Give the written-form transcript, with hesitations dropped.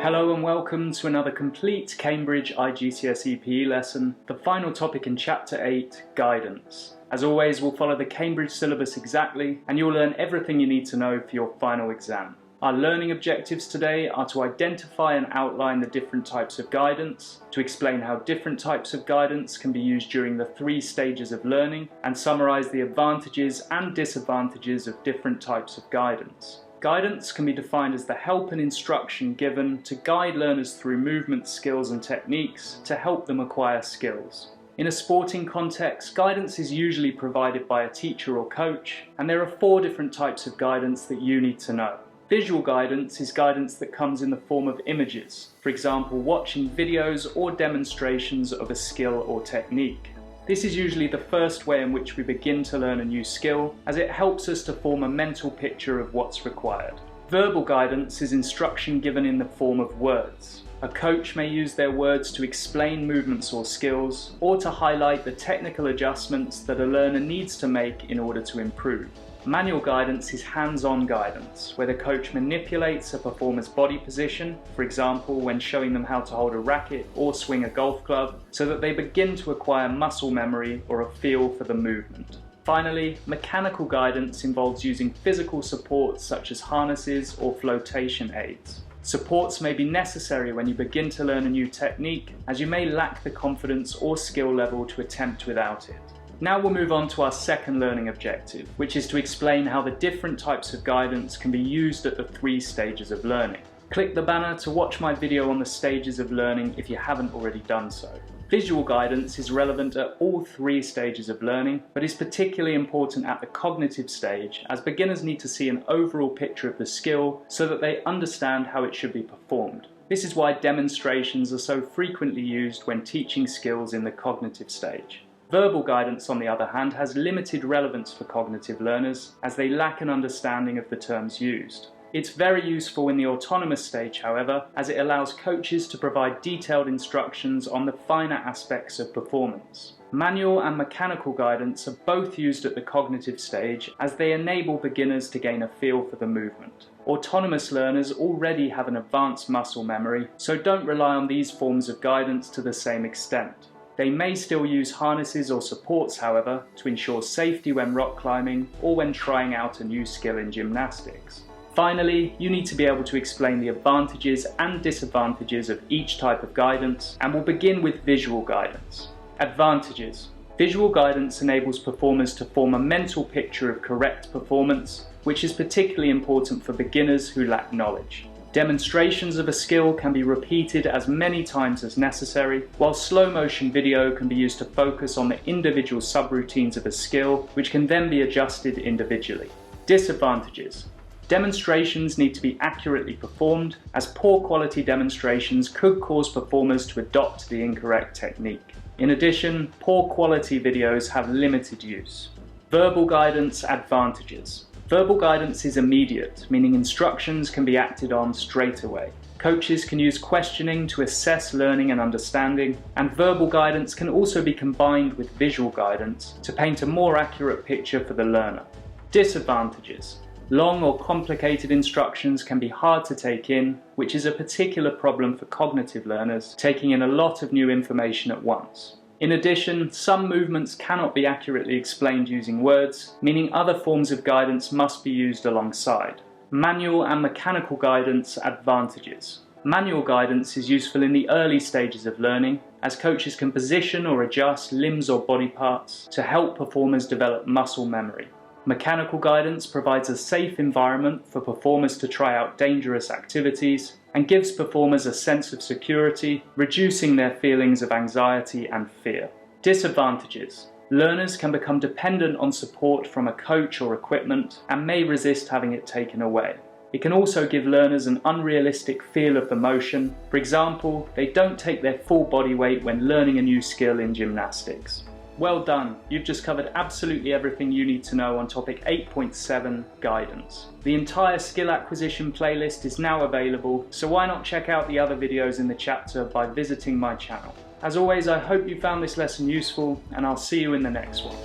Hello and welcome to another complete Cambridge IGCSE PE lesson, the final topic in Chapter 8, Guidance. As always, we'll follow the Cambridge syllabus exactly, and you'll learn everything you need to know for your final exam. Our learning objectives today are to identify and outline the different types of guidance, to explain how different types of guidance can be used during the 3 stages of learning, and summarise the advantages and disadvantages of different types of guidance. Guidance can be defined as the help and instruction given to guide learners through movement skills and techniques to help them acquire skills. In a sporting context, guidance is usually provided by a teacher or coach, and there are 4 different types of guidance that you need to know. Visual guidance is guidance that comes in the form of images, for example watching videos or demonstrations of a skill or technique. This is usually the first way in which we begin to learn a new skill, as it helps us to form a mental picture of what's required. Verbal guidance is instruction given in the form of words. A coach may use their words to explain movements or skills, or to highlight the technical adjustments that a learner needs to make in order to improve. Manual guidance is hands-on guidance, where the coach manipulates a performer's body position, for example when showing them how to hold a racket or swing a golf club, so that they begin to acquire muscle memory or a feel for the movement. Finally, mechanical guidance involves using physical supports such as harnesses or flotation aids. Supports may be necessary when you begin to learn a new technique, as you may lack the confidence or skill level to attempt without it. Now we'll move on to our second learning objective, which is to explain how the different types of guidance can be used at the 3 stages of learning. Click the banner to watch my video on the stages of learning if you haven't already done so. Visual guidance is relevant at all 3 stages of learning, but is particularly important at the cognitive stage, as beginners need to see an overall picture of the skill so that they understand how it should be performed. This is why demonstrations are so frequently used when teaching skills in the cognitive stage. Verbal guidance, on the other hand, has limited relevance for cognitive learners, as they lack an understanding of the terms used. It's very useful in the autonomous stage, however, as it allows coaches to provide detailed instructions on the finer aspects of performance. Manual and mechanical guidance are both used at the cognitive stage, as they enable beginners to gain a feel for the movement. Autonomous learners already have an advanced muscle memory, so don't rely on these forms of guidance to the same extent. They may still use harnesses or supports, however, to ensure safety when rock climbing or when trying out a new skill in gymnastics. Finally, you need to be able to explain the advantages and disadvantages of each type of guidance, and we'll begin with visual guidance. Advantages. Visual guidance enables performers to form a mental picture of correct performance, which is particularly important for beginners who lack knowledge. Demonstrations of a skill can be repeated as many times as necessary, while slow motion video can be used to focus on the individual subroutines of a skill, which can then be adjusted individually. Disadvantages. Demonstrations need to be accurately performed, as poor quality demonstrations could cause performers to adopt the incorrect technique. In addition, poor quality videos have limited use. Verbal guidance advantages. Verbal guidance is immediate, meaning instructions can be acted on straight away. Coaches can use questioning to assess learning and understanding, and verbal guidance can also be combined with visual guidance to paint a more accurate picture for the learner. Disadvantages. Long or complicated instructions can be hard to take in, which is a particular problem for cognitive learners, taking in a lot of new information at once. In addition, some movements cannot be accurately explained using words, meaning other forms of guidance must be used alongside. Manual and mechanical guidance advantages. Manual guidance is useful in the early stages of learning, as coaches can position or adjust limbs or body parts to help performers develop muscle memory. Mechanical guidance provides a safe environment for performers to try out dangerous activities and gives performers a sense of security, reducing their feelings of anxiety and fear. Disadvantages. Learners can become dependent on support from a coach or equipment and may resist having it taken away. It can also give learners an unrealistic feel of the motion. For example, they don't take their full body weight when learning a new skill in gymnastics. Well done, you've just covered absolutely everything you need to know on topic 8.7, guidance. The entire skill acquisition playlist is now available, so why not check out the other videos in the chapter by visiting my channel. As always, I hope you found this lesson useful, and I'll see you in the next one.